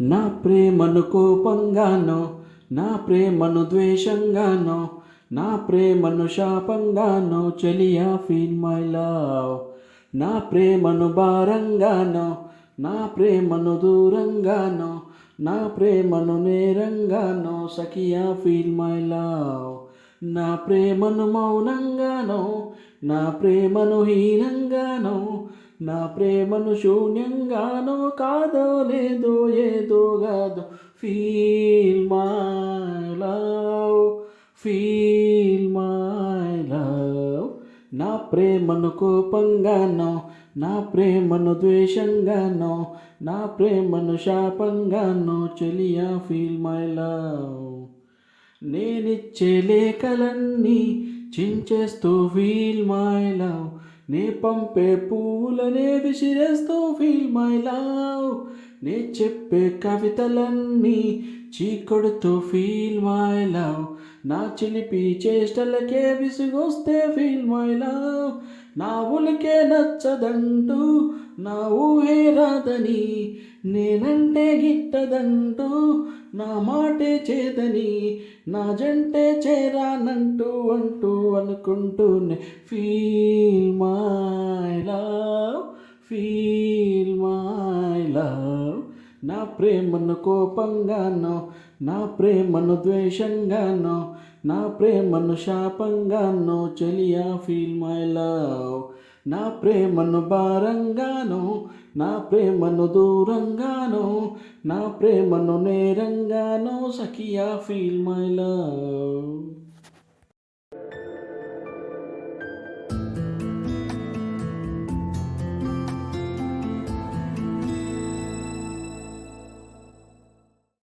నా ప్రేమను కోపంగానో, నా ప్రేమను ద్వేషంగానో, నా ప్రేమను శాపంగానో చెలియా ఫీల్ మై లవ్. నా ప్రేమను భారంగానో, నా ప్రేమను దూరంగానో, నా ప్రేమను నేరంగానో సఖియా ఫీల్ మై లవ్. నా ప్రేమను మౌనంగానో, నా ప్రేమను హీనంగానో, నా ప్రేమను శూన్యంగానో కాదో లేదో ఏదో కాదో feel my love, feel my love. నా ప్రేమను కోపంగానో, నా ప్రేమను ద్వేషంగానో, నా ప్రేమను శాపంగానో చెలియా ఫీల్ మై లవ్. నేనిచ్చే లేఖలన్నీ చించేస్తూ ఫీల్ మై లవ్. నే పంపే పూలనే విసిరేస్తూ ఫీల్ మై లవ్. నే చెప్పే కవితలన్నీ చీకొడుతూ ఫీల్ మై లవ్. నా చిలిపి చేష్టలకే విసుగొస్తే ఫీల్ మై లవ్. నా ఉలికే నచ్చదంటూ, నా ఊహే రాదని, నేనంటే గిట్టదంటూ, నా మాటే చేదని, నా జంటే చేరానంటూ అంటూ అనుకుంటూనే feel my love, feel my love. నా ప్రేమను కోపంగానో, నా ప్రేమను ద్వేషంగానో, నా ప్రేమను శాపంగానో చెలియా ఫీల్ మై లవ్. నా ప్రేమను భారంగానో, నా ప్రేమను దూరంగానో, నా ప్రేమను నేరంగానో సఖియా ఫీల్ మై లవ్.